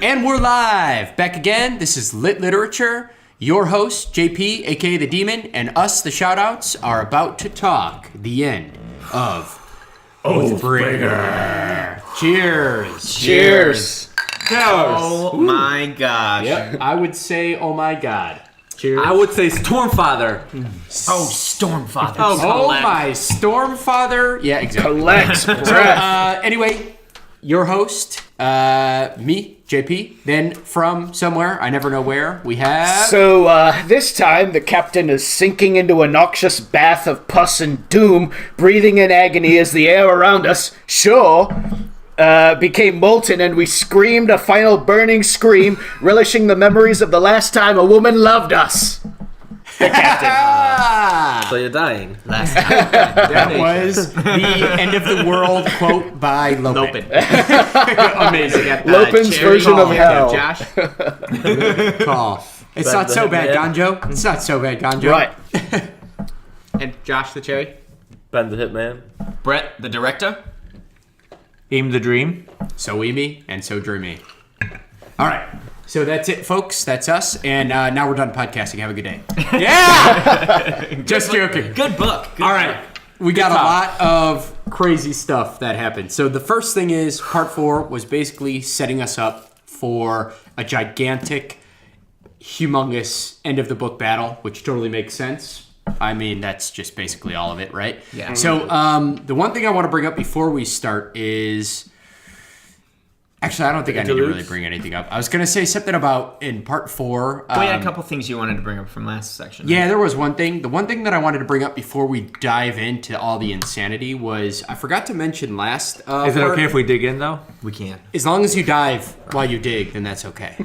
And we're live! Back again. This is Lit Literature. Your host, JP, aka The Demon, and us, the Shoutouts, are about to talk the end of Oathbringer. Cheers! Cheers! Oh my gosh. Yep, I would say, oh my god. Cheers. I would say Stormfather. Oh, Stormfather. Oh my Stormfather. Yeah, exactly. Collects breath. Anyway, your host, me, JP. Then from somewhere, I never know where, we have... So, this time, the captain is sinking into a noxious bath of pus and doom, breathing in agony as the air around us, became molten, and we screamed a final burning scream, relishing the memories of the last time a woman loved us. The captain. So you're dying. Last time. That was the end of the world quote by Lopin. Amazing. Lopin's version of hell. Josh. Call. It's not so bad, Ganjo. It's not so bad, Ganjo. Right. And Josh the Cherry. Ben the Hitman. Brett the Director. Aim the dream. So Emi and so dreamy. All right. So that's it, folks. That's us. And now we're done podcasting. Have a good day. Yeah! Just joking. Good book. All right. We got a lot of crazy stuff that happened. So the first thing is part 4 was basically setting us up for a gigantic, humongous end of the book battle, which totally makes sense. I mean, that's just basically all of it, right? Yeah. So the one thing I want to bring up before we start is... Actually, I don't think I need to really bring anything up. I was going to say something about in part 4. We had a couple things you wanted to bring up from last section. Yeah, there was one thing. The one thing that I wanted to bring up before we dive into all the insanity was I forgot to mention last. Is it okay if we dig in, though? We can. As long as you dive while you dig, then that's okay.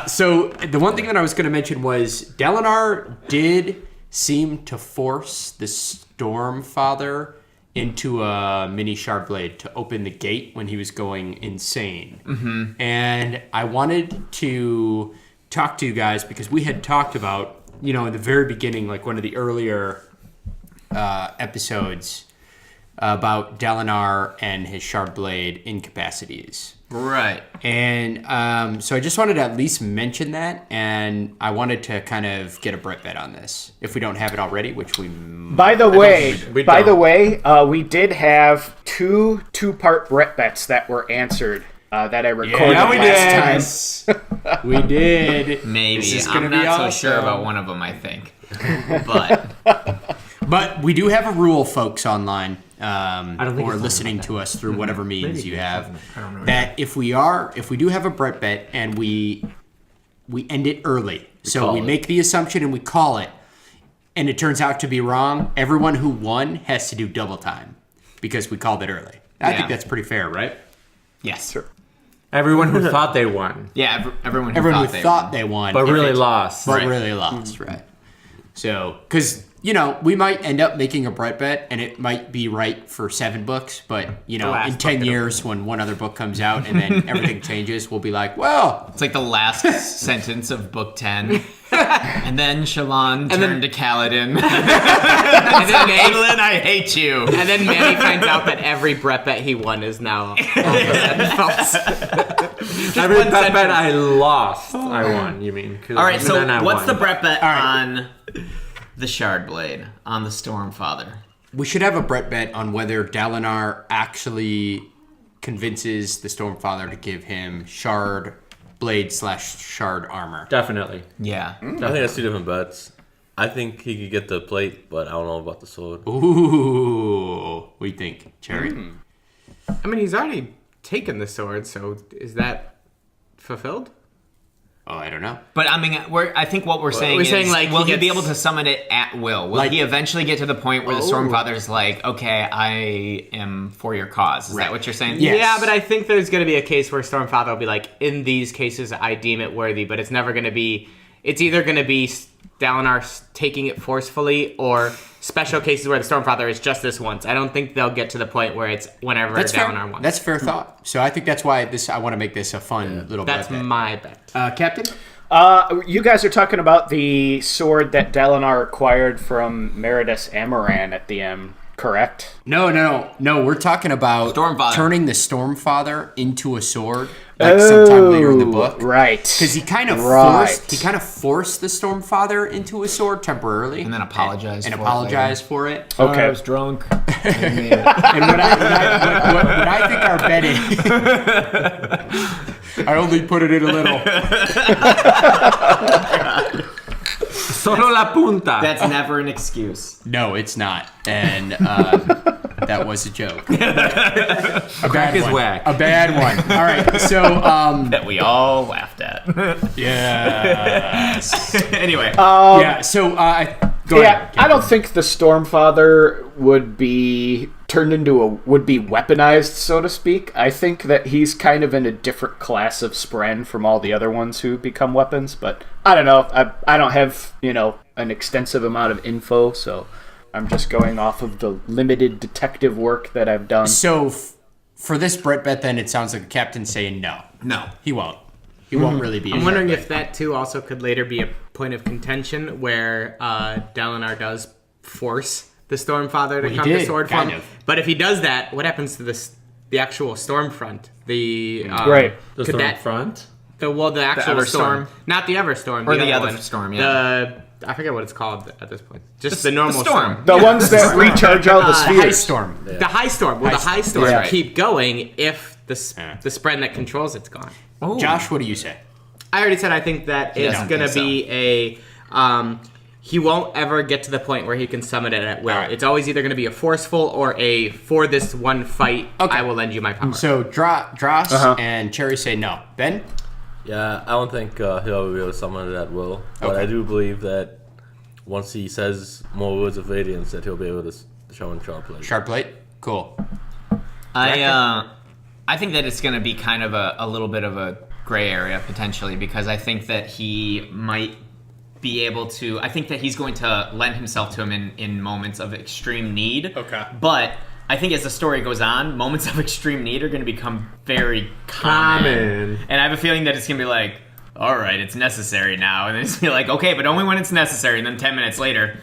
So the one thing that I was going to mention was Dalinar did seem to force the Stormfather into a mini shardblade to open the gate when he was going insane. Mm-hmm. And I wanted to talk to you guys because we had talked about, in the very beginning, like one of the earlier episodes about Dalinar and his shardblade incapacities. Right. And so I just wanted to at least mention that, and I wanted to kind of get a Brett bet on this if we don't have it already, which we. By the way, we did have two-part Brett bets that were answered that I recorded last time. We did. Maybe. This is I'm gonna be not so awesome. sure about one of them, I think. But we do have a rule, folks, online. think Or it's listening to us through whatever means you have, I don't know. that if we do have a Brett bet and we end it early, so we make the assumption and we call it, and it turns out to be wrong, everyone who won has to do double time because we called it early. I think that's pretty fair, right? yes. Sure. Everyone who thought they won. Yeah, everyone who thought they won, But really lost. really lost, right? So, because we might end up making a Brett bet, and it might be right for 7 books, but in 10 years when one other book comes out and then everything changes, we'll be like, well, It's like the last sentence of book 10. And then Shallan turned to Kaladin. And then Adolin, I hate you. And then Manny finds out that every Brett bet he won is now false. Every Brett bet I lost, I won, you mean. All right, so what's the Brett? Brett bet on the Shardblade, on the Stormfather? we should have a Brett bet on whether Dalinar actually convinces the Stormfather to give him shard blade / shard armor. Definitely. Yeah. I think that's 2 different bets. I think he could get the plate, but I don't know about the sword. Ooh, what do you think, Cherry? I mean, he's already taken the sword, so is that fulfilled? Oh, I don't know. But I mean, I think what we're saying is, like, will he be able to summon it at will? Will he eventually get to the point where the Stormfather's like, okay, I am for your cause? Is that what you're saying? Yes. Yeah, but I think there's going to be a case where Stormfather will be like, in these cases, I deem it worthy, but it's never going to be... It's either going to be Dalinar taking it forcefully or special cases where the Stormfather is just this once. I don't think they'll get to the point where it's whenever Dalinar wants. That's fair thought. So I think that's why I want to make this a fun little That's bet. my bet. Captain? You guys are talking about the sword that Dalinar acquired from Meredith Amaran at the end, correct? No. We're talking about Stormfather. turning the Stormfather into a sword like sometime later in the book. Right. Because he kind of forced the Stormfather into a sword temporarily, and then apologized for it. Okay. I was drunk. And what I think our bet is, I only put it in a little. Solo la punta. That's never an excuse. No, it's not. And that was a joke. Crack is whack. A bad one. All right, so That we all laughed at. yes. Anyway. Yeah. So go ahead. I don't think the Stormfather would be weaponized, so to speak. I think that he's kind of in a different class of spren from all the other ones who become weapons, but I don't know. I don't have, an extensive amount of info, so I'm just going off of the limited detective work that I've done. So for this Brett bet, then it sounds like the captain's saying no. No. He won't. He won't really be. I'm wondering if that too also could later be a point of contention where Dalinar does force the Stormfather to come to sword form. kind of. But if he does that, what happens to the actual Stormfront? Right. The could storm that- front. The actual Everstorm. storm, not the Everstorm, Or the other one. storm, yeah. I forget what it's called at this point. Just the normal storm. The ones that recharge all the The spheres. high storm. The high storm. Well, the high storm Yeah. keep going if the spren that controls it's gone. Josh, what do you say? I already said I think that it's doesn't going to think be a. He won't ever get to the point where he can summon it at will. All right. It's always either going to be a forceful or a for this one fight. Okay. I will lend you my power. So Dross and Cherry say no. Ben? Yeah, I don't think he'll be able to summon it at will. But Okay. I do believe that once he says more words of radiance, that he'll be able to show in shardplate. Shardplate? Cool. I think that it's going to be kind of a little bit of a gray area potentially, because I think that he might be able to. I think that he's going to lend himself to him in moments of extreme need. Okay. But I think as the story goes on, moments of extreme need are going to become very common. And I have a feeling that it's going to be like, all right, it's necessary now. And then it's be like, okay, but only when it's necessary. And then 10 minutes later,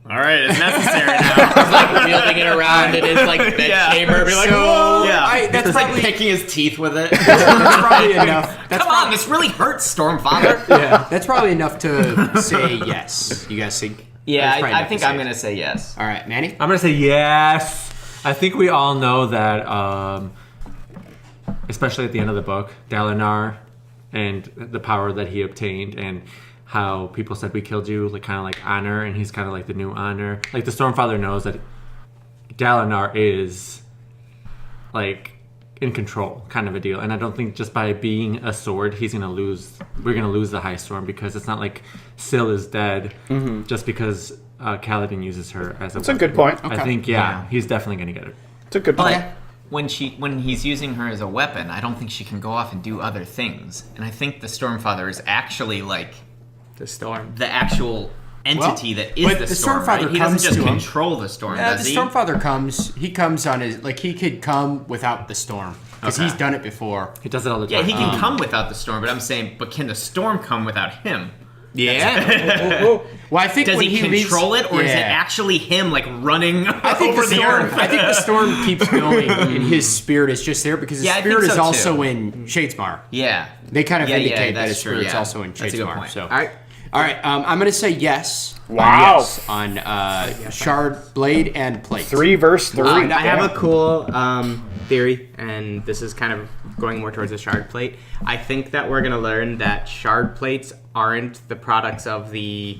all right, it's necessary now. He's like wielding it around in his like bed chamber. Be like, So, Yeah, that's it's probably, like picking his teeth with it. that's probably enough. That's Come on, this really hurts, Stormfather. That's probably enough to say yes. You guys think? Yeah, That's probably I enough think to say I'm yes. going to say yes. All right, Manny? I'm gonna say yes. I think we all know that, especially at the end of the book, Dalinar and the power that he obtained, and how people said we killed you, like kind of like honor, and he's kind of like the new honor. Like the Stormfather knows that Dalinar is like in control, kind of a deal. And I don't think just by being a sword, we're gonna lose the High Storm, because it's not like Syl is dead just because Kaladin uses her as a That's a good point. I think, he's definitely going to get it. It's a good point. But when he's using her as a weapon, I don't think she can go off and do other things. And I think the Stormfather is actually like the storm. the actual entity that is but the the storm. Stormfather Right? He doesn't comes just to him. control the storm, Yeah, does the he? Stormfather comes. He comes on his he could come without the storm because he's done it before. He does it all the Yeah, time. he can come without the storm, but I'm saying, but can the storm come without him? Yeah. Well, I think Does when he control reads, it, or is it Yeah. actually him like running I think over the earth? I think the storm keeps going, and his spirit is just there because his Yeah, I think spirit is so, also too. in Shadesmar. Yeah, They kind of indicate that that's his true, spirit's yeah. also in That's a good Shadesmar. point. So, All right. all right, I'm gonna say yes. Wow. On shard, blade, and plate. 3 verse 3. I have a cool theory, and this is kind of going more towards the shard plate. I think that we're going to learn that shard plates aren't the products of the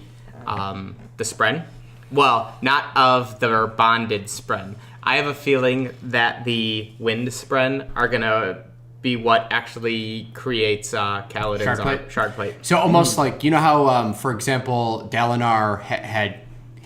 spren. Well, not of the bonded spren. I have a feeling that the wind spren are going to be what actually creates Kaladin's Shardplate? shard plate. So almost like, you know how, for example, Dalinar had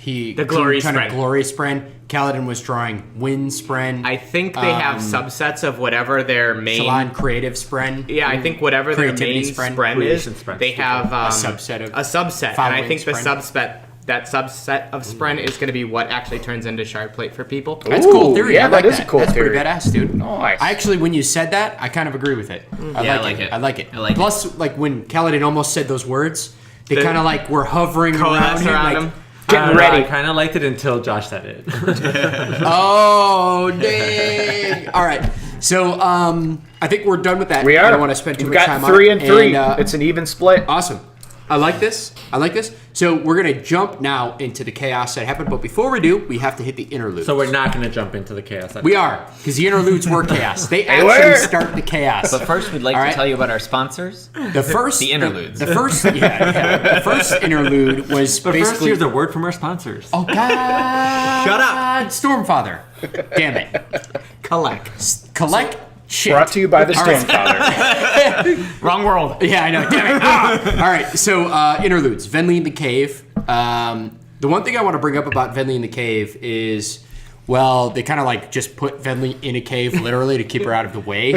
The glory kind spren. of glory spren. Kaladin was drawing wind spren. I think they have subsets of whatever their main... Shallan creative spren. Yeah, I think whatever their Creativity main spren. spren is, Creation spren. they have subset of a subset, and following I think the spren. that subset of spren is going to be what actually turns into shard plate for people. That's a cool Ooh, theory. yeah, I like that is a cool That's theory. pretty badass, dude. Nice. I actually, when you said that, I kind of agree with it. I like it. I like it. I like Plus, like when Kaladin almost said those words, they The- kind of like were hovering around Coalesce him. around like, him. Getting ready. I kind of liked it until Josh said it. Oh, dang. All right. So I think we're done with that. We are. I don't want to spend too We've much got time on it. 3 and 3. And, It's an even split. awesome. I like this. So we're going to jump now into the chaos that happened. But before we do, we have to hit the interludes. So we're not going to jump into the chaos. We are, because the interludes were chaos. They were. actually start the chaos. But first, we'd like All to right. tell you about our sponsors. The first, The interludes. The first interlude was But basically. first, here's a word from our sponsors. Oh God! Shut up. Stormfather. Damn it. Collect shit. Brought to you by the All right. Stormfather. Wrong world. Yeah, I know. Damn it. All right. So interludes. Venli in the cave. The one thing I want to bring up about Venli in the cave is, well, they kind of like just put Venli in a cave literally to keep her out of the way,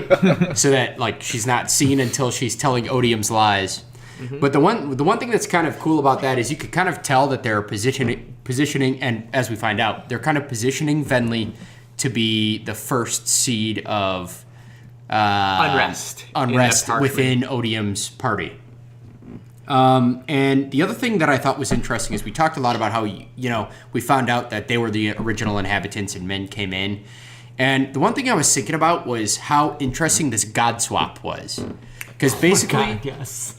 so that like she's not seen until she's telling Odium's lies. Mm-hmm. But the one thing that's kind of cool about that is you could kind of tell that they're positioning, and as we find out, they're kind of positioning Venli to be the first seed of Unrest within Odium's party. And the other thing that I thought was interesting is we talked a lot about how, we found out that they were the original inhabitants and men came in. And the one thing I was thinking about was how interesting this god swap was. Because basically, yes.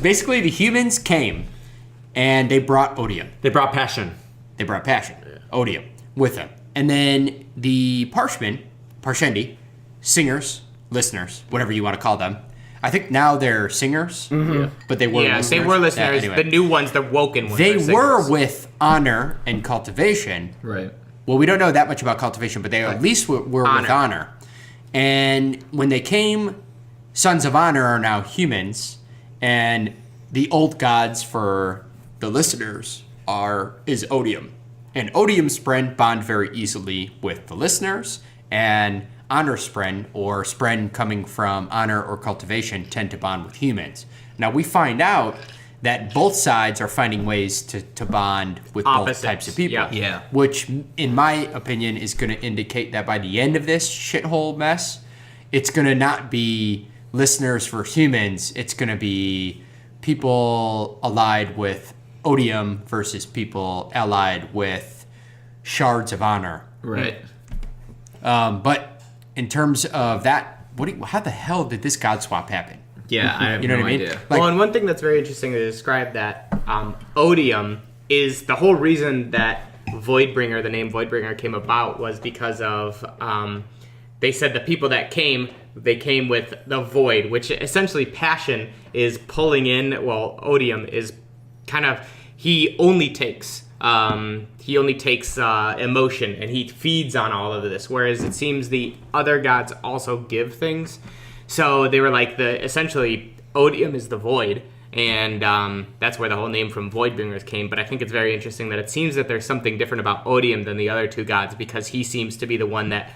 basically the humans came and they brought Odium. They brought passion. They brought passion, Odium, with them. And then the Parshendi, singers, listeners, whatever you want to call them. I think now they're singers, but they were listeners. They were listeners. Anyway. The new ones, the woken ones. They are were singers. with honor and cultivation. Right. Well, we don't know that much about cultivation, but they at least were with honor. And when they came, Sons of Honor are now humans, and the old gods for the listeners is Odium. And Odium spren bond very easily with the listeners, and honor spren, or spren coming from honor or cultivation, tend to bond with humans. Now we find out that both sides are finding ways to bond with Opposites. both types of people. Yeah. Which, in my opinion, is going to indicate that by the end of this shithole mess, it's going to not be listeners for humans. It's going to be people allied with Odium versus people allied with shards of honor. Right. But in terms of that, how the hell did this god swap happen? Yeah, I have You know no what I mean? idea. Like, Well, and one thing that's very interesting to describe that Odium is the whole reason that Voidbringer, the name Voidbringer, came about was because of they said the people that came, they came with the void, which essentially passion is pulling in. Well, Odium is kind of he only takes emotion, and he feeds on all of this. Whereas it seems the other gods also give things. So they were like essentially Odium is the void, and that's where the whole name from Voidbringers came. But I think it's very interesting that it seems that there's something different about Odium than the other two gods, because he seems to be the one that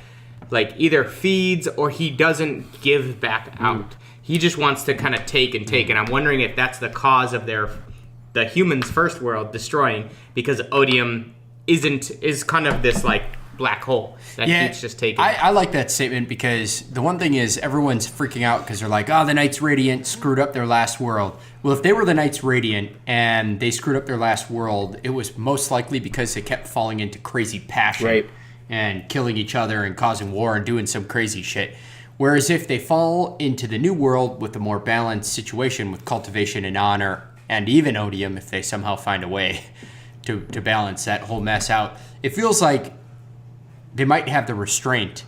like either feeds or he doesn't give back out. He just wants to kind of take and take, and I'm wondering if that's the cause of the humans' first world destroying, because Odium is kind of this like black hole that keeps just taking. I like that statement, because the one thing is everyone's freaking out because they're like, oh, the Knights Radiant screwed up their last world. Well, if they were the Knights Radiant and they screwed up their last world, it was most likely because they kept falling into crazy passion and killing each other and causing war and doing some crazy shit. Whereas if they fall into the new world with a more balanced situation with cultivation and honor, and even Odium, if they somehow find a way to balance that whole mess out, it feels like they might have the restraint.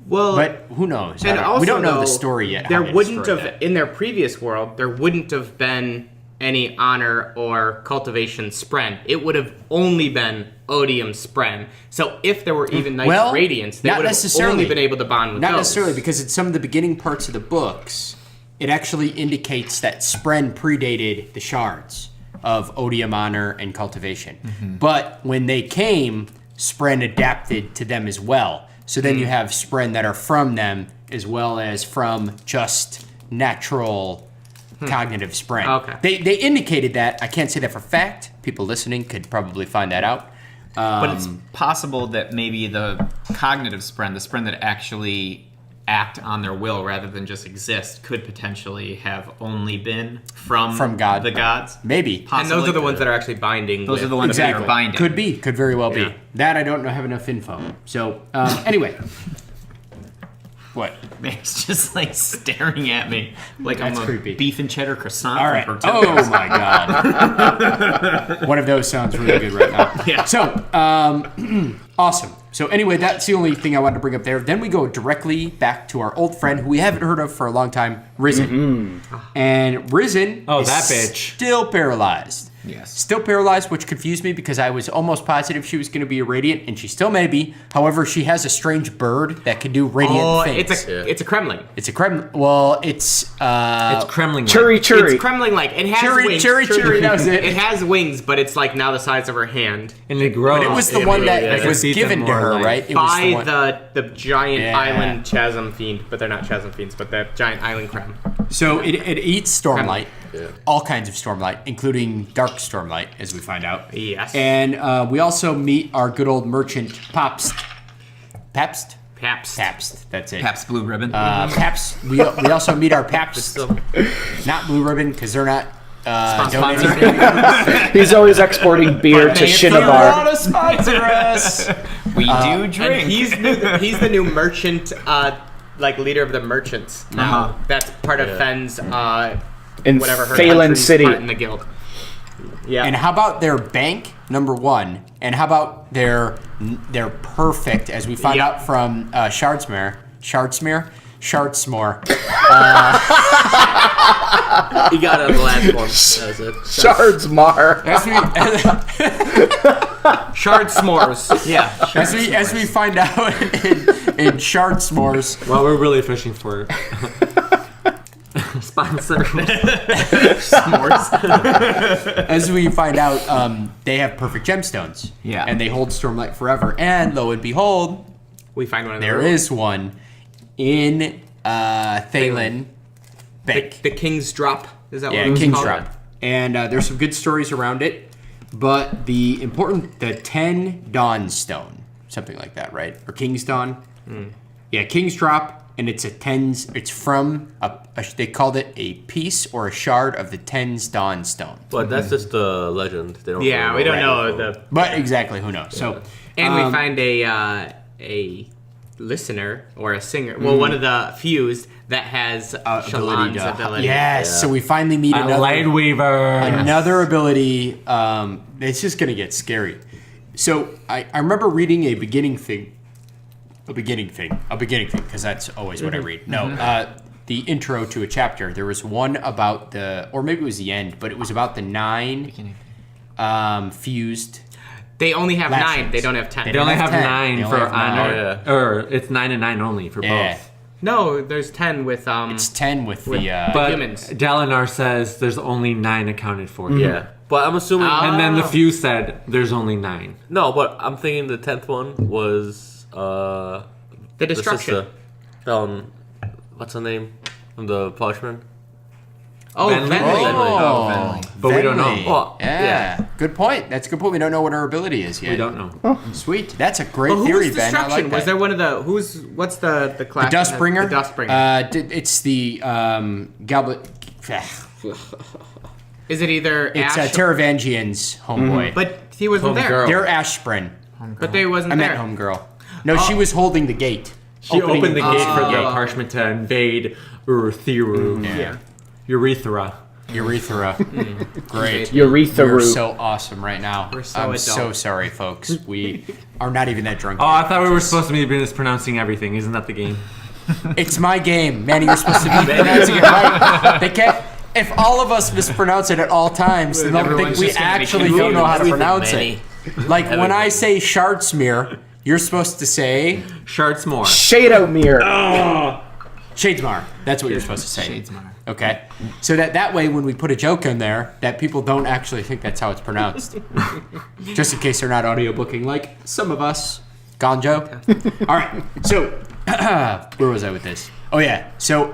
Well, but who knows? And We don't know also, the story yet. There how they wouldn't destroyed have that. in their previous world. There wouldn't have been any honor or cultivation spren. It would have only been Odium spren. So if there were even Knights Radiants, they not would have necessarily. only been able to bond with Not those. necessarily, because in some of the beginning parts of the books, it actually indicates that spren predated the shards of Odium, honor, and cultivation. Mm-hmm. But when they came, spren adapted to them as well. So then you have spren that are from them as well as from just natural cognitive spren. Okay. They indicated that. I can't say that for fact. People listening could probably find that out. But it's possible that maybe the cognitive spren, the spren that actually act on their will rather than just exist, could potentially have only been from God. the gods. Maybe. And those are the ones that are actually binding. Those are the ones that are binding. Could be. Could very well Yeah. be. That I don't know. Have enough info. So anyway, What? Meg's just like staring at me like That's I'm a creepy. beef and cheddar croissant. All right. from Portillo's. Oh my god. One of those sounds really good right now. Yeah. So, awesome. So anyway, that's the only thing I wanted to bring up there. Then we go directly back to our old friend who we haven't heard of for a long time, Risen. And Risen is that bitch. still paralyzed. Yes. Still paralyzed, which confused me because I was almost positive she was going to be a radiant, and she still may be. However, she has a strange bird that can do radiant things. It's a Kremling. It's a Kremlin. Well, it's It's Kremling. Churry. It's Kremling like. It has Churry, wings. churry, that was it. It has wings, but it's like now the size of her hand. And it grows. But it was the one that was Sees them given to more her, like- right? It was By one. the giant Yeah. island chasm fiend, but they're not chasm fiends, but the giant island creme. So it eats Stormlight, Yeah. all kinds of Stormlight, including dark Stormlight, as we find out. Yes. And we also meet our good old merchant, Pabst. Pabst? Paps. Pabst, that's it. Pabst Blue Ribbon. Pabst. We also meet our Pabst. Not Blue Ribbon, because they're not donating. He's always exporting beer to Shinabar. to sponsor us. We do drink. And he's the new merchant, like leader of the merchants now. That's part of Fenn's, In whatever her Phelan country's City. part in the guild. Yeah. And how about their bank, number one? And how about their perfect, as we find out from Shardsmere. He got it on the last one. That was it. Shardsmar. Shard s'mores. Yeah. As we find out in Shardsmores. Well, we're really fishing for sponsor. As we find out, they have perfect gemstones. Yeah. And they hold Stormlight forever. And lo and behold, We find one in the there room. is one in Thalen Bank. The King's Drop. Is that what Yeah, it was King's called? Drop. And there's some good stories around it. But the 10 Dawn Stone, something like that, right? Or King's Dawn. Yeah, King's Drop. And it's it's from they called it a piece or a shard of the 10's Dawn Stone. But that's just the legend. They don't Yeah, really we don't know anything. the. But exactly, who knows? So, And we find a listener or a singer. Well, one of the fused that has Shallan's ability. Yes, so we finally meet A another Lightweaver. another ability. It's just gonna get scary. So I remember reading a beginning thing, because that's always what I read. No, the intro to a chapter. There was one about or maybe it was the end, but it was about the 9 fused. They only have Lashings. 9. They don't have 10. They only have 10. 9 They only for have 9. honor. Oh, Or it's 9 and 9 only for Yeah. both. No, there's 10 with It's 10 with the. But humans. Dalinar says there's only 9 accounted for. Yeah. But I'm assuming. And then the few said there's only 9. No, but I'm thinking the 10th one was. the The destruction. sister. What's her name? From the Parchment? Oh, Venli. Venli. But we don't know. Venli. Oh, yeah. yeah. Good point. That's a good point. We don't know what her ability is yet. We don't know. Sweet. That's a great But who theory, was Ben. I destruction? like that. Was there one of the what's the class? The Dustbringer? The Dustbringer. It's the Goblet. Is it either It's Ash? Teravangian's homeboy. But he wasn't there. Homegirl. They're Ashspren. But they wasn't I there. meant homegirl. No, she was holding the gate. She opened the gate for the Oh. parchment to invade Urthiru. Yeah. Urethra. Urethra. Great. Urethra. We're so awesome right now. We're so I'm adult. so sorry, folks. We are not even that drunk. Oh, I thought we were supposed to be mispronouncing everything. Isn't that the game? It's my game, Manny. You're supposed to be pronouncing it right. They can't. If all of us mispronounce it at all times, then they'll think Everyone's we just gonna be actually don't know how to confused. pronounce Manny. it. Like when I say Shardsmere, you're supposed to say Shardsmore. Shadomir. Shadesmar. That's what you're supposed to say. Shadesmar. Okay. So that way, when we put a joke in there, that people don't actually think that's how it's pronounced. Just in case they're not audiobooking like some of us. Gonjo. All right. So where was I with this? Oh yeah. So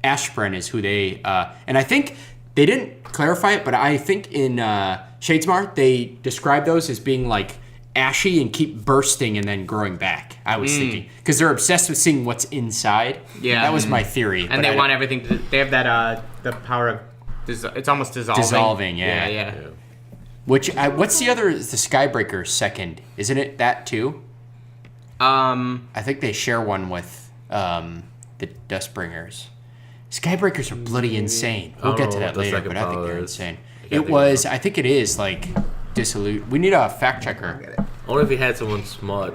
Ashspren is who they and I think they didn't clarify it, but I think in Shadesmar they describe those as being like ashy and keep bursting and then growing back. I was thinking because they're obsessed with seeing what's inside. Yeah. That was my theory. And they want everything to. They have that the power of. It's almost dissolving. Dissolving, yeah. Yeah. Which what's the other? The Skybreaker's second, isn't it? That too. I think they share one with the Dustbringers. Skybreakers are bloody insane. We'll get to that later, but I think they're insane. I think it is like dissolute. We need a fact checker. I wonder if he had someone smart.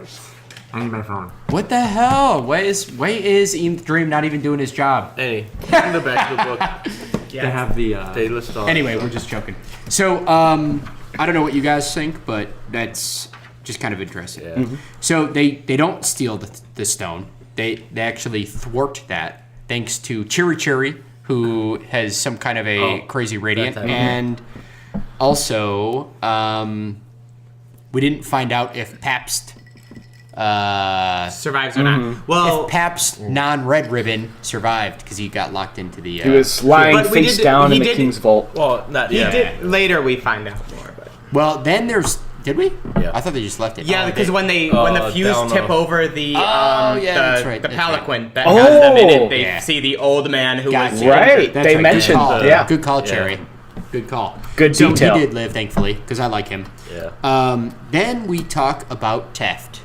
I need my phone. What the hell? Why is Ian Dream not even doing his job? Hey, in the back of the book, They have the... Taylor Star. Anyway, we're just joking. So, I don't know what you guys think, but that's just kind of interesting. Yeah. So they don't steal the stone. They actually thwart that, thanks to Cherry, who has some kind of a crazy radiant, and also we didn't find out if Pabst survives or not. Well, if Pabst non-red ribbon survived because he got locked into the. He was lying But we face did- down he in the did- king's vault. Well, not he yet. did. Later we find out more. But. Well, then there's. Did we? Yeah. I thought they just left it. Yeah, Oh, because they- when the fuse down tip off. over the that's right, the that's palanquin that Oh, has them in it, they yeah. see the old man who was Gotcha. Right. That's They right. mentioned, Good call. yeah. Good call, Yeah. Cherry. Good call. Good so detail. he did live, thankfully, because I like him. Yeah. Then we talk about Teft.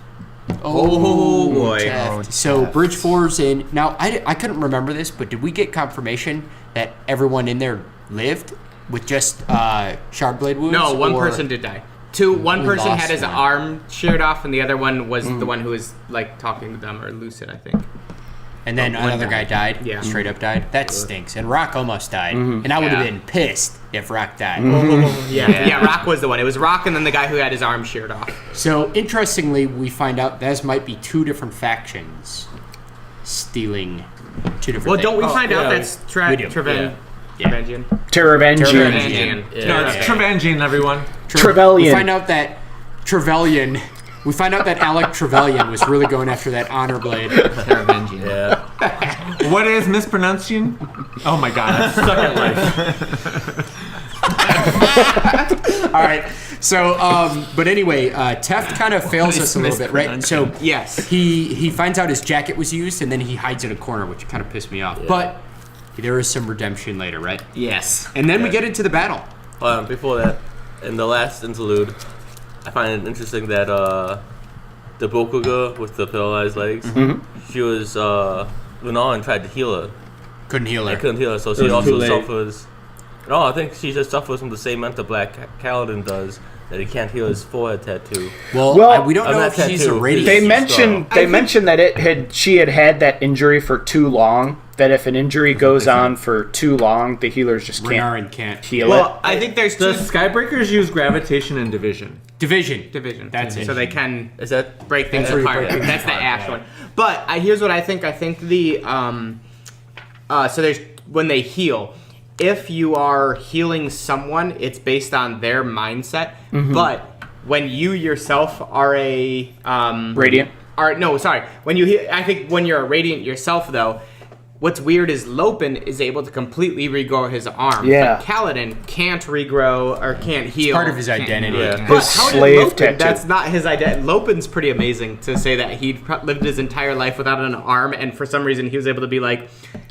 Oh, boy. Teft. So Bridge 4's in. Now, I couldn't remember this, but did we get confirmation that everyone in there lived with just shardblade wounds? No, one or- person did die. One We person lost had his one. arm sheared off, and the other one was the one who was like talking to them or lucid, I think. And then one another guy died. died. Yeah. Straight up died. That stinks. And Rock almost died. And I would have been pissed if Rock died. Yeah, Rock was the one. It was Rock and then the guy who had his arm sheared off. So, interestingly, we find out those might be two different factions stealing two different Well, things. don't we find out yeah. that's We do. Trevengian? Teravangian. No, It's Trevangian, everyone. We Trevelyan. find out that Trevelyan. We find out that Alec Trevelyan was really going after that honor blade. Yeah. What is mispronunciation? Oh my god, I'm stuck at life. All right. So, but anyway, Teft kind of fails us a little bit, right? So, Yes. he finds out his jacket was used, and then he hides in a corner, which kind of pissed me off. But there is some redemption later, right? Yes. And then we get into the battle. Before that, in the last interlude, I find it interesting that the Boku girl with the paralyzed legs, she was Renan tried to heal her. Couldn't heal I her. couldn't heal her, so she was too also late. suffers. No, I think she just suffers from the same mental Black Kaladin does, that he can't heal his forehead tattoo. Well, we don't I'm know not if she's a tattooed. radiant. They Strong. mentioned that she had that injury for too long. That if an injury goes on for too long, the healers just can't Renarin can't. heal Well, I think there's The two Skybreakers use gravitation and division. Division. That's it. So they can Is that break things That's where you apart. break things That's the apart, ash yeah. one. But here's what I think. I think the so there's when they heal. If you are healing someone, it's based on their mindset. But when you yourself are a Radiant. When you I think when you're a radiant yourself, though, what's weird is Lopin is able to completely regrow his arm. Yeah. But Kaladin can't regrow or can't heal. Part of his can't identity. Yeah. But His how slave did Lopin, tattoo. that's not his identity. Lopin's pretty amazing to say that he'd lived his entire life without an arm, and for some reason he was able to be like,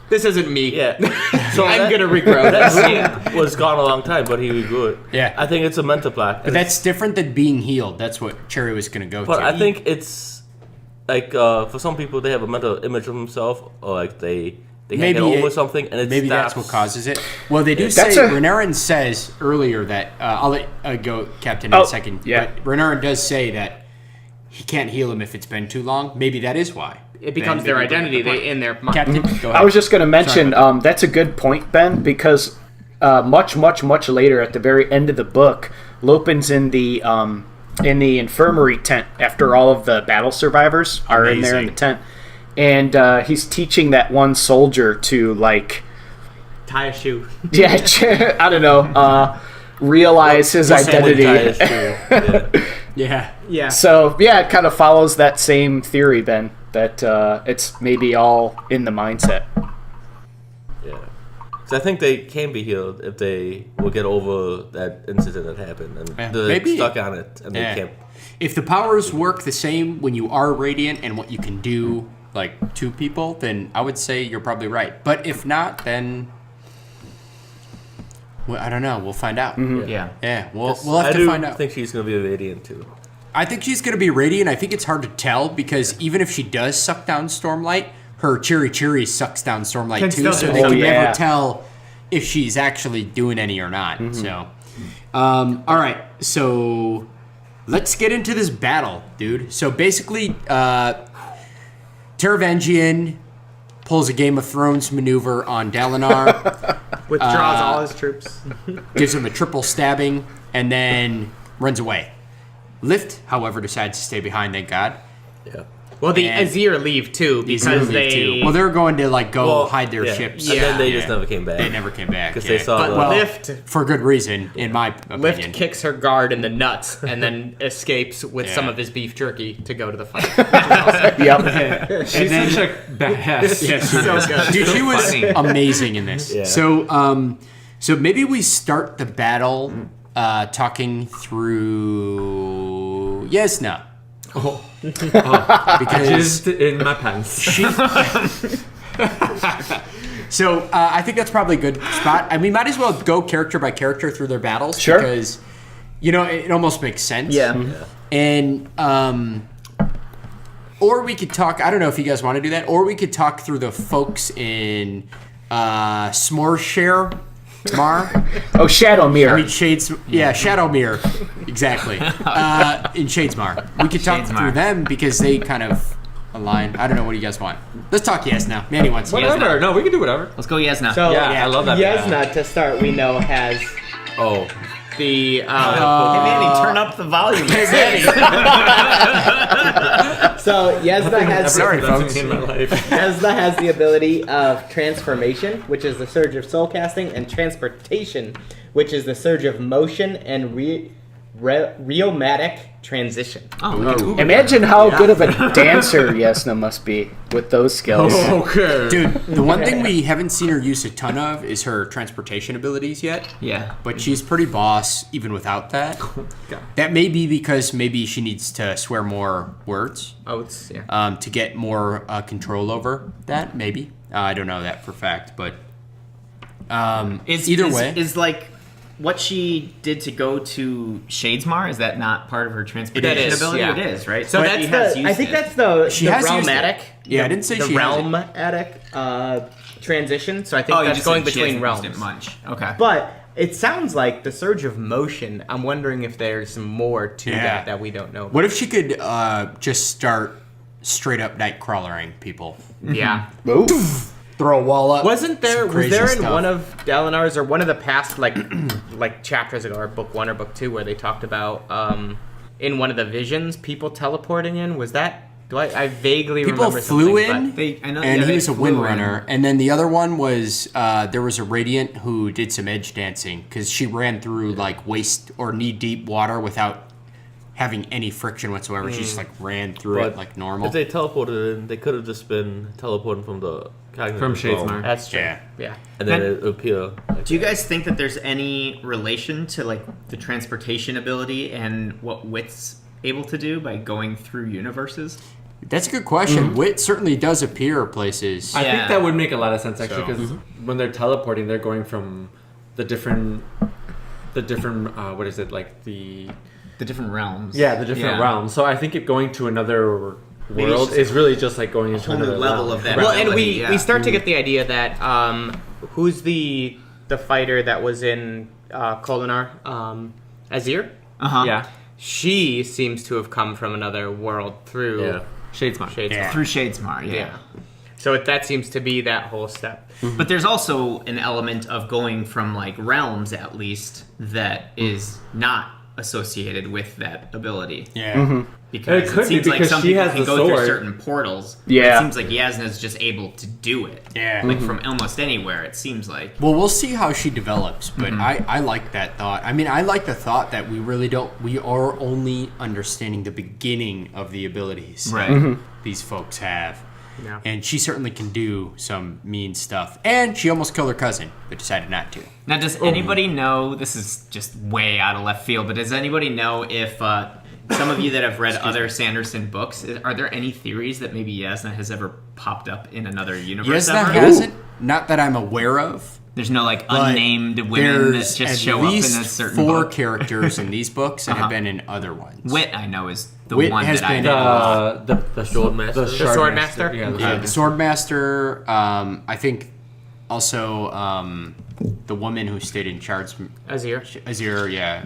this isn't me. Yeah. So I'm going to regrow this. That was gone a long time, but he regrew it. Yeah. I think it's a mental block. But that's different than being healed. That's what Cherry was going to go But to. I think it's like for some people they have a mental image of themselves, or like they can't Maybe get over it- something, and it Maybe stops. that's what causes it. Well, they do That's say, a- Renarin says earlier that, I'll let go, Captain, in a second. yeah. But Renarin does say that he can't heal him if it's been too long. Maybe that is why. It becomes Then their maybe bring identity. up the point. They in their mind. Captain, go ahead. I was just going to mention that's a good point, Ben, because much later, at the very end of the book, Lopin's in the infirmary tent after all of the battle survivors are in there in the tent, and he's teaching that one soldier to Tie a shoe. I don't know, realize his identity. Yeah. Yeah. So yeah, it kind of follows that same theory, Ben, that it's maybe all in the mindset. Yeah. So I think they can be healed if they will get over that incident that happened, and Yeah, they're maybe. stuck on it, and Yeah. they can't. If the powers work the same when you are radiant and what you can do, like, to people, then I would say you're probably right. But if not, then... Well, I don't know. We'll find out. Yeah. Yeah, we'll have I to find do out. think she's gonna be a radiant too. I think she's going to be radiant. I think it's hard to tell because even if she does suck down Stormlight, her Chiri sucks down Stormlight Can too, still so do they it. can yeah. never tell if she's actually doing any or not. So, all right, so let's get into this battle, dude. So basically, Teravangian pulls a Game of Thrones maneuver on Dalinar, Withdraws all his troops. gives him a triple stabbing, and then runs away. Lift, however, decides to stay behind, thank God. Yeah. Well, the And Azir leave too These because leave they. too. Well, they're going to like go Well, hide their yeah. ships. And then they Yeah. just never came back. They never came back. Because yeah. they saw But the... Lift For good reason, in my opinion. Lift kicks her guard in the nuts and then escapes with Yeah. some of his beef jerky to go to the fight. Yep. She's such a badass. Yeah, so good. Dude, she was Funny. amazing in this. Yeah. So, so maybe we start the battle talking through Yesna. Because Just in my pants. she. So I think that's probably a good spot. I mean, might as well go character by character through their battles. Sure. Because, it almost makes sense. Yeah. And or we could talk. I don't know if you guys want to do that. Or we could talk through the folks in Smorshare Mar. Oh, Shadowmere. I mean Shadowmere. Exactly. In Shadesmar, we could talk Shadesmar. through them because they kind of align. I don't know. What do you guys want? Let's talk Yes now. Manny wants Yes. Whatever. No, we can do whatever. Let's go Yesna. So Yeah, I love that. Yesna, to start, we know has Oh. the. Hey, Manny, turn up the volume. So Yesna has Sorry, folks. In my life. Yesna has the ability of transformation, which is the surge of soul casting, and transportation, which is the surge of motion and rheomatic transition. Imagine how good of a dancer Yesna must be with those skills. Okay. Dude, the one thing we haven't seen her use a ton of is her transportation abilities yet. Yeah. But she's pretty boss even without that. That may be because maybe she needs to swear more words Oaths, yeah. to get more control over that. Maybe I don't know that for fact, but either way, Is like what she did to go to Shadesmar, is that not part of her transportation It is, ability? yeah. It is, right? So But that's she has I used think it. that's the She has used realmatic. it. Yeah, I didn't say the she has it. realmatic transition. So I think you that's just going said she between hasn't used realms. it much. Okay. But it sounds like the surge of motion. I'm wondering if there's some more to Yeah. that we don't know. what if she could just start straight up night crawlering people? Yeah. Ooh. Throw a wall up. Wasn't there? Some Was crazy there in stuff. one of Dalinar's or one of the past like chapters ago, or book 1 or book 2, where they talked about in one of the visions people teleporting in? Was that? I vaguely People remember flew something, in, I know, and yeah, he they was a flew in. windrunner. And then the other one was there was a Radiant who did some edge dancing because she ran through like waist or knee deep water without having any friction whatsoever. She just like ran through it But like normal. If they teleported in, they could have just been teleporting from the cognitive From realm, Shadesmar. That's true. Yeah. Yeah. and then it would appear. Like Do you guys think that there's any relation to like the transportation ability and what Wit's able to do by going through universes? That's a good question. Wit certainly does appear places. I Yeah. think that would make a lot of sense actually So- because when they're teleporting, they're going from the different what is it like the different realms. the different realms. So I think it going to another world just is really just like going into whole new another level realm. of that. Well, and ability, we start to get the idea that who's the fighter that was in Kolinar? Azir? Uh-huh. Yeah, She seems to have come from another world through Yeah. Shadesmar. Shadesmar. Yeah. Through Shadesmar, yeah. Yeah. So that seems to be that whole step. But there's also an element of going from like realms at least that is not associated with that ability. Yeah. Because It could be seems like because some she people has can the go through sword. certain portals. Yeah. It seems like Yasna's just able to do it. Yeah. Like from almost anywhere, it seems like. Well, we'll see how she develops, but I like that thought. I mean, I like the thought that we are only understanding the beginning of the abilities Right. these folks have. Yeah. And she certainly can do some mean stuff. And she almost killed her cousin, but decided not to. Now, does anybody know, this is just way out of left field, but does anybody know if some of you that have read other Sanderson books, are there any theories that maybe Yasna has ever popped up in another universe Yesna ever? hasn't, not that I'm aware of. There's no like unnamed women that There's just at show up in a least certain 4 book. characters in these books and have been in other ones. Wit, I know, is the Wit one has that I been know. The Swordmaster. The Swordmaster? Yeah, the Yeah, the Swordmaster. Swordmaster. I think also the woman who stayed in charge. Azir. Azir, yeah.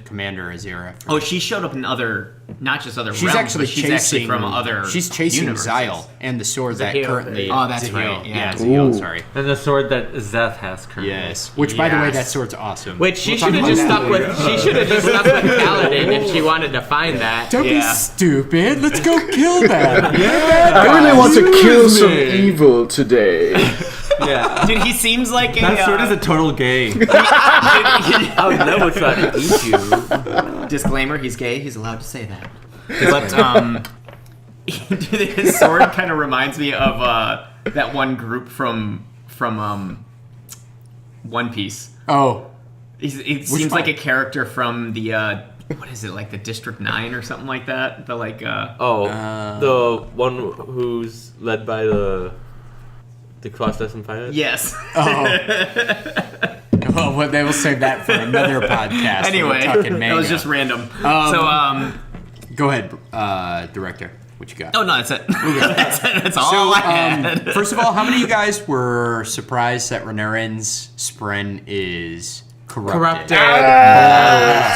Commander Azir. Oh, she showed up in other, not just other She's realms, actually but she's chasing actually from other She's chasing universes. Zyle and the sword that Zahil. currently. Oh, that's Zahil. right, yeah. Zahil, Ooh. sorry. And the sword that Zeth has currently. Yes. Which, by the way, Yes. that sword's awesome. Which she We'll should talk have about just that stuck later. with. She should have just stuck with Paladin if she wanted to find that. Don't be yeah. stupid. Let's go kill them. I really want to kill some evil today. Yeah. Dude, he seems like a... That sword is a total gay. I would never try to eat you. Disclaimer, he's gay. He's allowed to say that. But, dude, his sword kind of reminds me of that one group from One Piece. Oh. It seems one? like a character from the... what is it, like the District 9 or something like that? The, like... The one who's led by the cross-dressing pirate? Yes. Oh, well, they will save that for another podcast. Anyway, We're talking that manga. was just random. Go ahead, director. What you got? Oh, no, that's it. That's all I had. First of all, how many of you guys were surprised that Renarin's Spren is corrupted?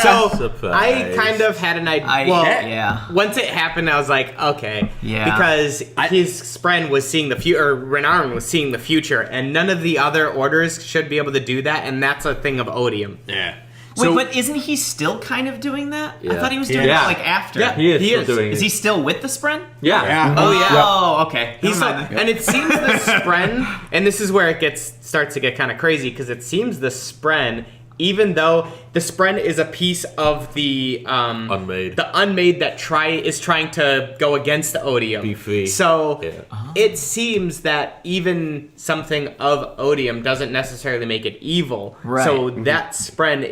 So Surprise. I kind of had an idea. Well, yeah. Once it happened, I was like, okay, Yeah. because his Spren was seeing the future, or Renarin was seeing the future, and none of the other orders should be able to do that, and that's a thing of odium. Yeah. Wait, So- but isn't he still kind of doing that? I Yeah. thought he was doing Yeah. that like after. Yeah. He is He still is. doing Is it. he still with the Spren? Yeah. Yeah. Oh yeah. Oh, okay. He's Never mind then. and it seems the Spren, and this is where it starts to get kind of crazy because it seems the Spren, even though the Spren is a piece of the Unmade. the unmade that is trying to go against the odium. Be free. So Yeah. it seems that even something of odium doesn't necessarily make it evil. Right. So that Spren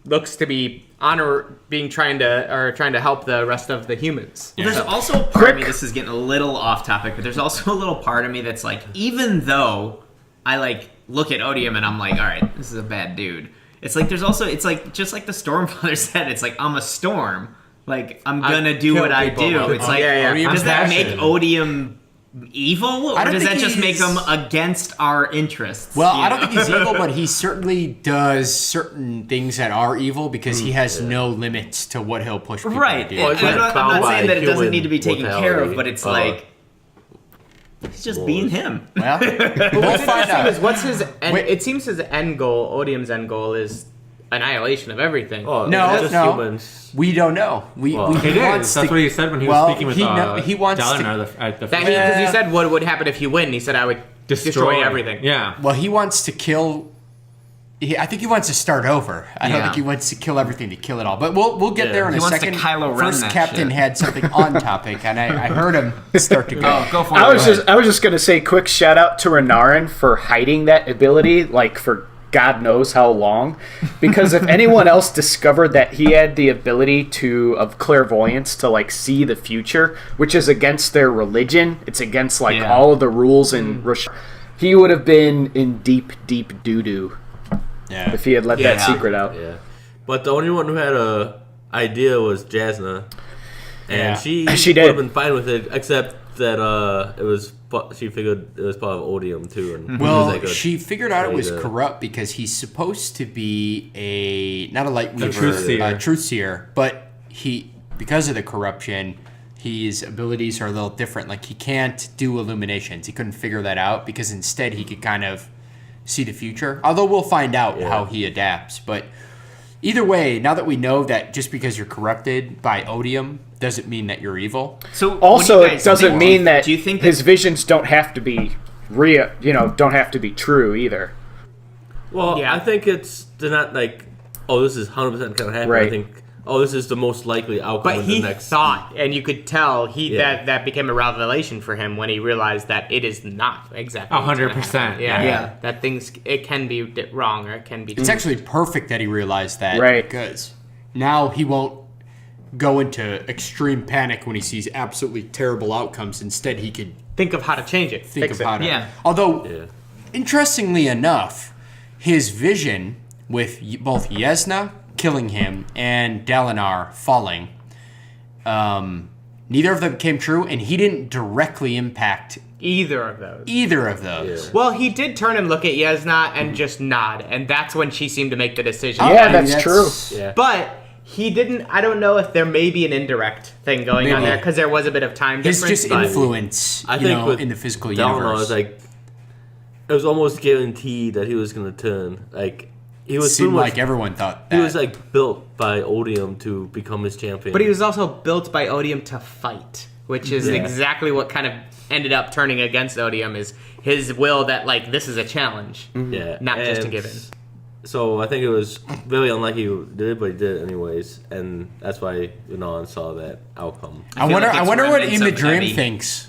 looks to be trying to help the rest of the humans. Well, there's also a part of me, this is getting a little off topic, but there's also a little part of me that's like, even though I like look at Odium and I'm like, all right, this is a bad dude. It's like there's also, it's like just like the Stormfather said, it's like I'm a storm. Like I'm gonna do kill what I people, do. but- It's like, yeah. does that make Passion. Odium evil, or I don't does that think just make he's- him against our interests? Well, you I don't know? think he's evil, but he certainly does certain things that are evil because he has no limits to what he'll push people Right. to do. Well, it's And like I'm not bound saying by that it doesn't human need to be taken care of, mortality. but it's like he's just being him. Well, we'll What's find interesting is out. what's his end, Wait. it seems his end goal, Odium's end goal is annihilation of everything. Oh, No, it's just no. humans. We don't know. Well, he It wants is. That's to- what he said when he well, was speaking with he wants to. Dalinar at the That first. because he said what would happen if you win. He said I would destroy everything. Yeah. Well, he wants to kill. I think he wants to start over. I don't Yeah. think he wants to kill everything to kill it all. But we'll get Yeah. there in He a wants to second. Kylo Ren First, that Captain shit. had something on topic, and I heard him start to go. Oh, go for it. I was just gonna say, quick shout out to Renarin for hiding that ability, like for God knows how long. Because if anyone else discovered that he had the ability of clairvoyance to like see the future, which is against their religion, it's against like Yeah. all of the rules in he would have been in deep, deep doo doo Yeah. if he had let that Yeah. secret out. Yeah. But the only one who had a idea was Jasna. And Yeah. she She would did. have been fine with it, except that she figured it was part of Odium too. And it was Well, like a she figured out it was way to- corrupt because he's supposed to be not a light weaver, truth seer. truth seer, but because of the corruption, his abilities are a little different. Like he can't do illuminations. He couldn't figure that out because instead he could kind of see the future. Although we'll find out how he adapts. But either way, now that we know that just because you're corrupted by Odium doesn't mean that you're evil. So Also, what do you it guys doesn't think? mean that Do you think his visions don't have to be real, don't have to be true either. Well, Yeah. I think they're not like, oh, this is 100% going to happen. Right. I think, oh, this is the most likely outcome But in he the next. thought, and you could tell Yeah. that became a revelation for him when he realized that it is not exactly 100%, Yeah, yeah. that it can be wrong or it can be. It's actually perfect that he realized that. Right. Because now he won't go into extreme panic when he sees absolutely terrible outcomes. Instead, he could think of how to change it. think fix of how to. Yeah. Although, Yeah. interestingly enough, his vision with both Yesna killing him and Dalinar falling, neither of them came true, and he didn't directly impact Either of those. Yeah. Well, he did turn and look at Yesna and just nod, and that's when she seemed to make the decision. Yeah, that's true. Yeah. But he didn't. I don't know if there may be an indirect thing going on Maybe. there because there was a bit of time his difference. just but influence, I think with in the physical Dalinar, universe. was like, it was almost guaranteed that he was going to turn. Like, he was Seemed pretty much, like everyone thought that. he was like built by Odium to become his champion. But he was also built by Odium to fight, which is exactly what kind of ended up turning against Odium, is his will that, like, this is a challenge, not just a given. So I think it was really unlikely he did it, but he did it anyways, and that's why Renan saw that outcome. I feel wonder. like I it's wonder what remnants of Immadrim Ebby. thinks.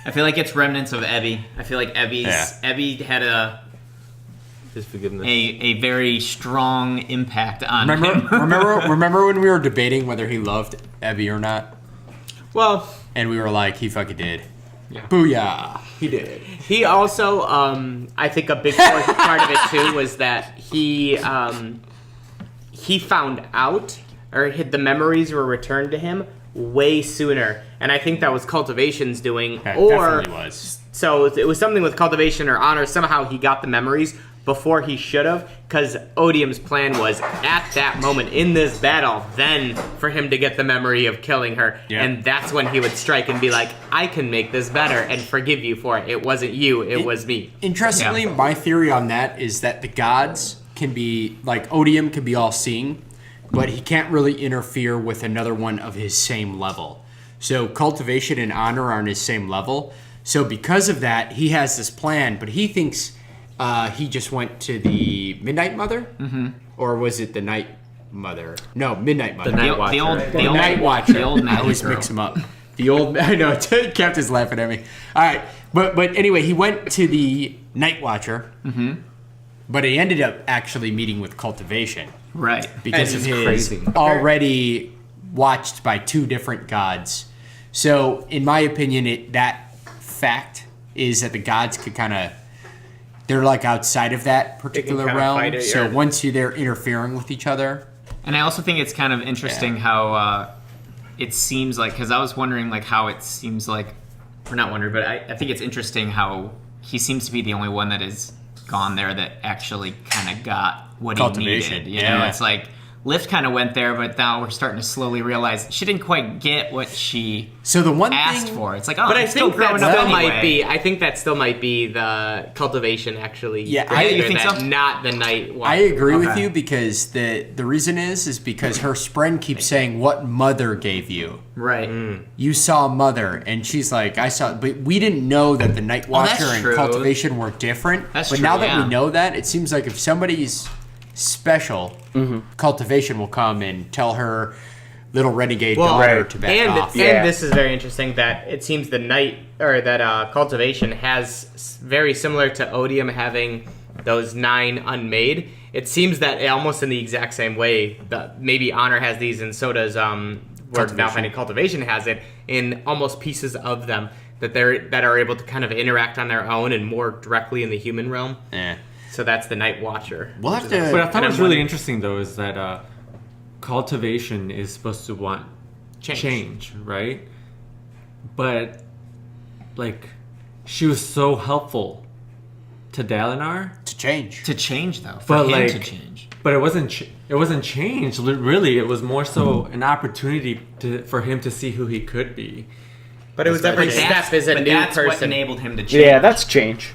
I feel like it's remnants of Ebby. I feel like Ebby had His forgiveness. a very strong impact on him. Remember when we were debating whether he loved Ebby or not, Well, and we were like, he fucking did. Yeah. Booyah! He did. he also, I think a big part of it too was that he found out, or the memories were returned to him way sooner, and I think that was Cultivation's doing, That or definitely was. so it was something with Cultivation or Honor. Somehow he got the memories before he should have, because Odium's plan was at that moment in this battle, then for him to get the memory of killing her, and that's when he would strike and be like, I can make this better and forgive you for it. It wasn't you, it was me. Interestingly, my theory on that is that the gods can be, like, Odium can be all-seeing, but he can't really interfere with another one of his same level. So Cultivation and Honor are on his same level. So because of that, he has this plan, but he thinks he just went to the Midnight Mother? Mm-hmm. Or was it the Night Mother? No, Midnight Mother. The old Night Watcher. The old I always magic girl. mix them up. The old, I know, Captain's laughing at me. All right, but anyway, he went to the Night Watcher, but he ended up actually meeting with Cultivation Right. because That's of his crazy. already watched by two different gods. So, in my opinion, that fact is that the gods could kind of, they're like outside of that particular kinda realm. fight it, So yeah. once they're interfering with each other, And I also think it's kind of interesting how it seems like, because I was wondering like how it seems like, or not wondering, but I think it's interesting how he seems to be the only one that has gone there that actually kind of got what he Cultivation, needed. You know, yeah. it's like Lift kind of went there, but now we're starting to slowly realize she didn't quite get what she so the one asked thing, for. It's like, oh, But I I'm still think that growing still up anyway. might be. I think that still might be the Cultivation actually. Yeah, greater you think than so? Not the Night Watcher. I agree with Okay. you because the reason is because her spren keeps saying, "What mother gave you? Right. You saw mother," and she's like, "I saw," but we didn't know that the Night that's Watcher and true. Cultivation were different. That's but true, now that yeah. we know that, it seems like if somebody's special, Cultivation will come and tell her little renegade daughter to back off. And this is very interesting that it seems the Night, or that Cultivation has very similar to Odium having those 9 unmade. It seems that almost in the exact same way that maybe Honor has these, and so does where now finding Cultivation has it in almost pieces of them that are able to kind of interact on their own and more directly in the human realm. Yeah. So that's the Night Watcher. We'll have to. But I thought And it was I'm really wondering- interesting though is that Cultivation is supposed to want change, right? But like she was so helpful to Dalinar, to change. To change though, for but him like to change. But it wasn't changed. Really, it was more so an opportunity for him to see who he could be. But it was every step is a but new that's what person. enabled him to change. Yeah, that's change.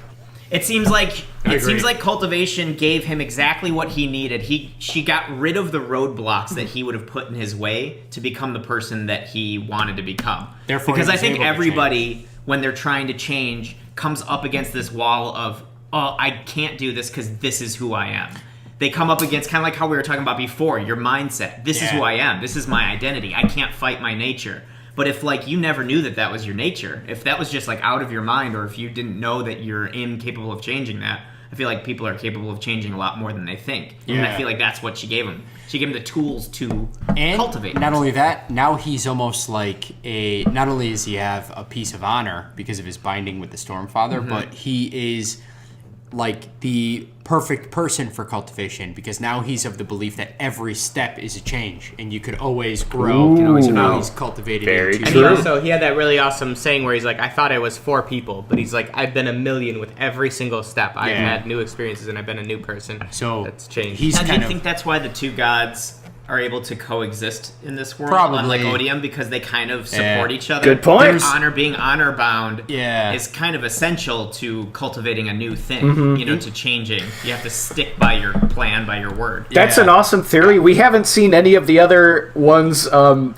It seems like agree. Cultivation gave him exactly what he needed. She got rid of the roadblocks that he would have put in his way to become the person that he wanted to become. Therefore, because he I was think able to everybody, when they're trying to change, comes up against this wall of, oh, I can't do this because this is who I am. They come up against kind of like how we were talking about before, your mindset. This is who I am. This is my identity. I can't fight my nature. But if like you never knew that was your nature, if that was just like out of your mind, or if you didn't know that you're incapable of changing that, I feel like people are capable of changing a lot more than they think. And I feel like that's what she gave him. She gave him the tools to cultivate. Not only that, now he's almost like not only does he have a piece of honor because of his binding with the Stormfather, but he is like the perfect person for cultivation because now he's of the belief that every step is a change and you could always grow. So now he's cultivated Very into. And he also he had that really awesome saying where he's like, I thought I was 4 people, but he's like, I've been a million with every single step. I've had new experiences and I've been a new person. So that's changed. He's And do kind you of think that's why the two gods are able to coexist in this world, Probably. unlike Odium, because they kind of support each other? Good point. Being honor bound Yeah. is kind of essential to cultivating a new thing, to changing. You have to stick by your plan, by your word. That's an awesome theory. We haven't seen any of the other ones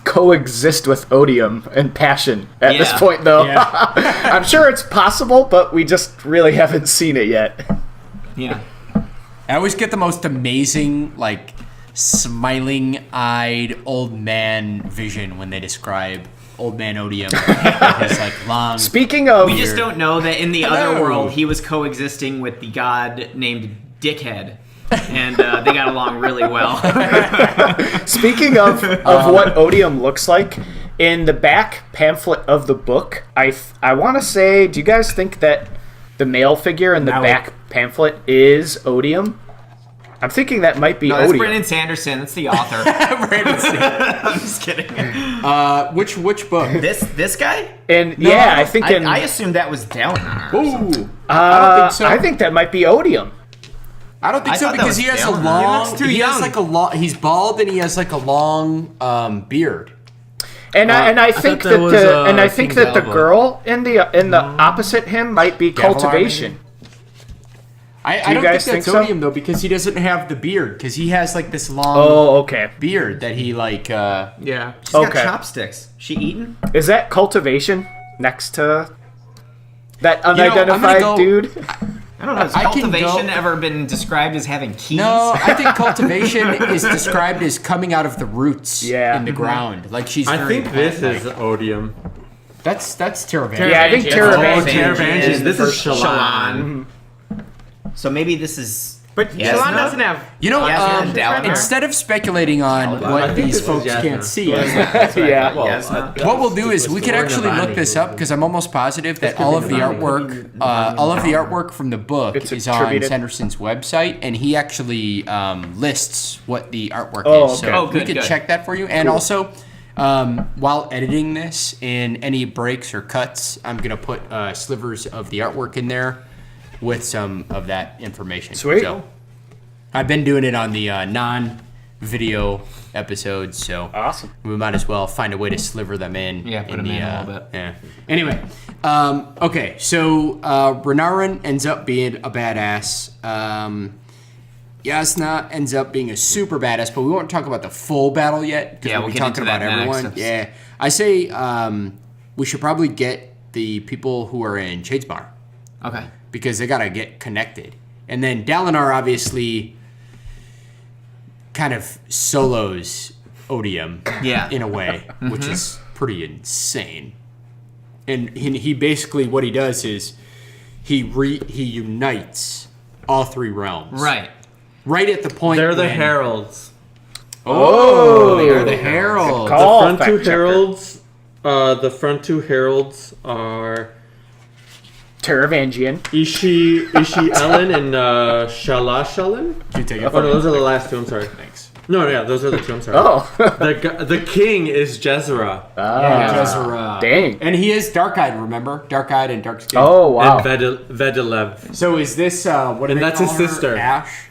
coexist with Odium and Passion at this point, though. Yeah. I'm sure it's possible, but we just really haven't seen it yet. Yeah. I always get the most amazing, like, smiling-eyed old man vision when they describe old man Odium. His, like, long. Speaking of... We just don't know that in the Hello. other world, he was coexisting with the god named Dickhead. And they got along really well. Speaking of what Odium looks like, in the back pamphlet of the book, I want to say, do you guys think that the male figure in the back pamphlet is Odium? I'm thinking that might be No, that's Odium. Brandon Sanderson. That's the author. Brandon Sanderson. I'm just kidding. Which book? This guy? And I think I assumed that was Dalinar. Ooh. I don't think so. I think that might be Odium. I don't think I so thought that because was he has a Dalinar. long. He looks too He has young. like a long. He's bald and he has like a long beard. And I think thought that was, King that the Galva. girl in the opposite him might be Gavilar, Cultivation. I don't guys think that's think so? Odium though because he doesn't have the beard because he has like this long Oh, okay. beard that he like. Yeah. She's got Okay. chopsticks. She eating? Is that Cultivation next to that I'm gonna unidentified go- dude? I don't know. Has I can cultivation go- ever been described as having keys? No, I think cultivation is described as coming out of the roots Yeah. in the ground. Like she's. I very think this plant-like. is Odium. That's Terravan. Yeah, I think Terravan. Terravan. This is Shallan. So maybe this is. But Yes, Shallan no. doesn't have. You know, Yasna, Dalinar. instead of speculating on I what think these this is folks Yasna. can't see, Yeah. what we'll do is we could actually look this up because I'm almost positive that all of the artwork from the book It's is on attributed. Sanderson's website, and he actually lists what the artwork Oh, is. okay. So Oh, we good, could good. check that for you. And also, while editing this, in any breaks or cuts, I'm gonna put slivers of the artwork in there with some of that information. Sweet. So, I've been doing it on the non-video episodes, so Awesome. we might as well find a way to sliver them in. Yeah, put in them in a little bit. Yeah. Anyway, okay, so Renarin ends up being a badass. Yasna ends up being a super badass, but we won't talk about the full battle yet because Yeah, we'll we'll be get talking into about that next. everyone. Yeah, I say we should probably get the people who are in Shadesmar Okay. because they gotta get connected, and then Dalinar obviously kind of solos Odium Yeah. in a way, which is pretty insane. And he basically what he does is he unites all three realms. Right at the point They're the when- heralds. Oh, they are the heralds. call. The front fact two checker. heralds. The front two heralds are Teravangian. Ishi Ellen and Shalash Ellen. Did you take it? Oh no, those are the last two. I'm sorry. Thanks. No, yeah, those are the two. I'm sorry. Oh. The king is Jezra Jezra. Dang. And he is dark-eyed, remember? Dark-eyed and dark skin. Oh, wow. and Vedelev. So is this what do And they that's call his her? sister. Ash?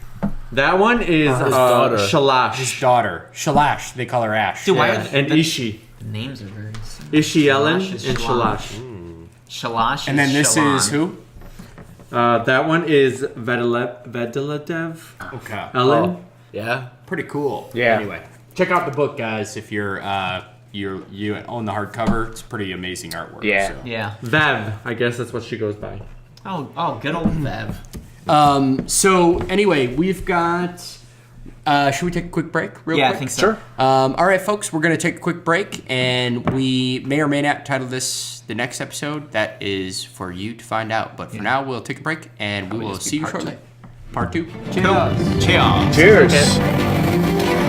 That one is daughter. Shalash His daughter. Shalash, they call her Ash. Dude, why are and the Ishi. names are very similar? Ishi Ellen Shalash is and Shalash. Shalash. Shalash And then this Shallan. is who? That one is Vedelev. Okay. Ellen. Yeah. Pretty cool. Yeah. Anyway, check out the book, guys. If you own the hardcover, it's pretty amazing artwork. Yeah. So. Yeah. Vev. I guess that's what she goes by. Oh, good old Vev. So anyway, we've got. Should we take a quick break? Real Yeah, quick? I think so. Sure. All right, folks, we're going to take a quick break, and we may or may not title this the next episode. That is for you to find out. But for now, we'll take a break, and we will just be see you part shortly. two. Part 2. Cheers. Cheers. Cheers.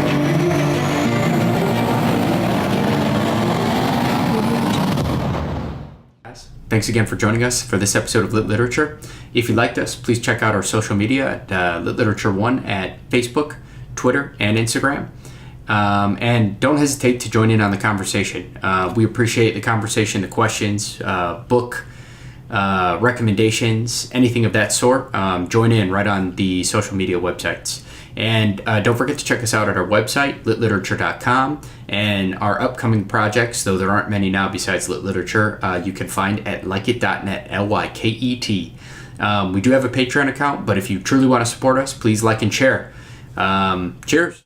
Thanks again for joining us for this episode of Lit Literature. If you liked us, please check out our social media at Lit Literature 1 at Facebook, Twitter, and Instagram. And don't hesitate to join in on the conversation. We appreciate the conversation, the questions, book recommendations, anything of that sort. Join in right on the social media websites. And don't forget to check us out at our website, litliterature.com, and our upcoming projects, though there aren't many now besides Lit Literature, you can find at lyket.net, Lyket. We do have a Patreon account, but if you truly want to support us, please like and share. Cheers.